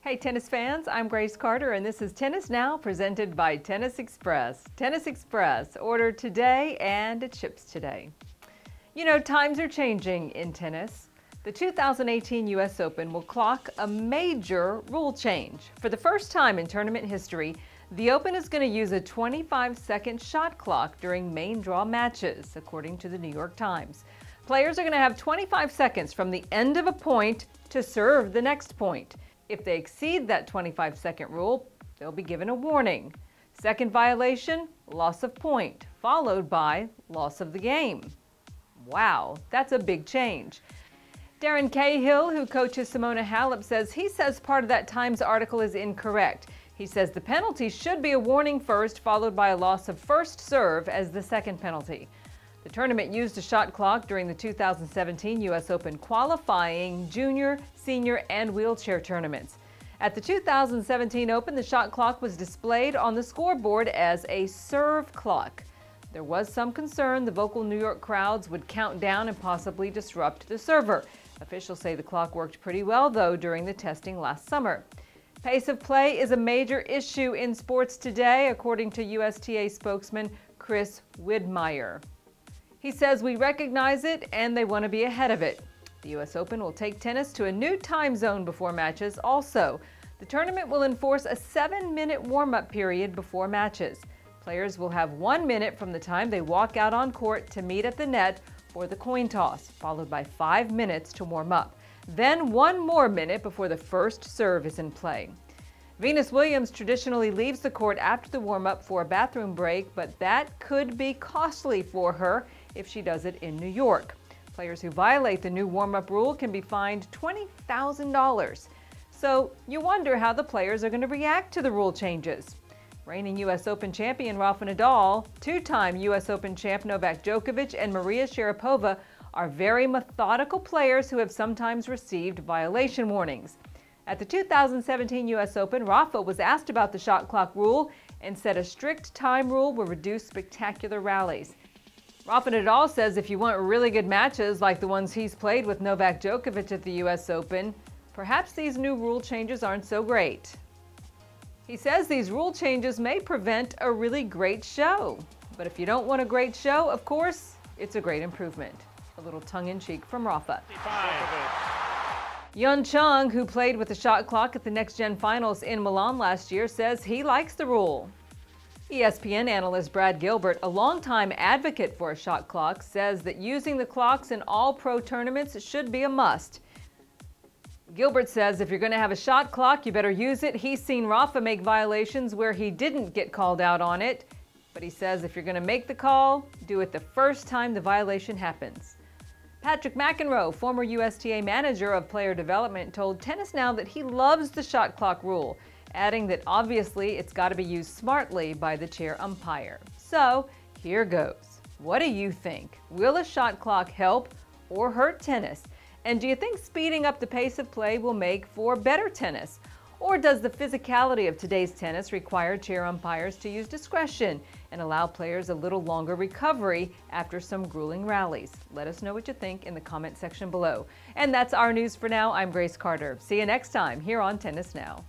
Hey tennis fans, I'm Grace Carter and this is Tennis Now presented by Tennis Express. Tennis Express, order today and it ships today. You know, times are changing in tennis. The 2018 U.S. Open will clock a major rule change. For the first time in tournament history, the Open is going to use a 25-second shot clock during main draw matches, according to the New York Times. Players are going to have 25 seconds from the end of a point to serve the next point. If they exceed that 25-second rule, they'll be given a warning. Second violation, loss of point, followed by loss of the game. Wow, that's a big change. Darren Cahill, who coaches Simona Halep, says part of that Times article is incorrect. He says the penalty should be a warning first, followed by a loss of first serve as the second penalty. The tournament used a shot clock during the 2017 U.S. Open qualifying junior, senior, and wheelchair tournaments. At the 2017 Open, the shot clock was displayed on the scoreboard as a serve clock. There was some concern the vocal New York crowds would count down and possibly disrupt the server. Officials say the clock worked pretty well, though, during the testing last summer. Pace of play is a major issue in sports today, according to USTA spokesman Chris Widmeyer. He says we recognize it and they want to be ahead of it. The U.S. Open will take tennis to a new time zone before matches also. The tournament will enforce a 7-minute warm-up period before matches. Players will have 1 minute from the time they walk out on court to meet at the net for the coin toss, followed by 5 minutes to warm up. Then 1 more minute before the first serve is in play. Venus Williams traditionally leaves the court after the warm-up for a bathroom break, but that could be costly for her if she does it in New York. Players who violate the new warm-up rule can be fined $20,000. So you wonder how the players are going to react to the rule changes. Reigning U.S. Open champion Rafael Nadal, two-time U.S. Open champ Novak Djokovic, and Maria Sharapova are very methodical players who have sometimes received violation warnings. At the 2017 U.S. Open, Rafa was asked about the shot clock rule and said a strict time rule will reduce spectacular rallies. Rafa Nadal says if you want really good matches like the ones he's played with Novak Djokovic at the U.S. Open, perhaps these new rule changes aren't so great. He says these rule changes may prevent a really great show. But if you don't want a great show, of course, it's a great improvement. A little tongue-in-cheek from Rafa. Yun Chung, who played with the shot clock at the Next Gen Finals in Milan last year, says he likes the rule. ESPN analyst Brad Gilbert, a longtime advocate for a shot clock, says that using the clocks in all pro tournaments should be a must. Gilbert says if you're going to have a shot clock, you better use it. He's seen Rafa make violations where he didn't get called out on it. But he says if you're going to make the call, do it the first time the violation happens. Patrick McEnroe, former USTA manager of player development, told Tennis Now that he loves the shot clock rule, adding that obviously it's got to be used smartly by the chair umpire. So here goes. What do you think? Will a shot clock help or hurt tennis? And do you think speeding up the pace of play will make for better tennis? Or does the physicality of today's tennis require chair umpires to use discretion and allow players a little longer recovery after some grueling rallies? Let us know what you think in the comment section below. And that's our news for now. I'm Grace Carter. See you next time here on Tennis Now.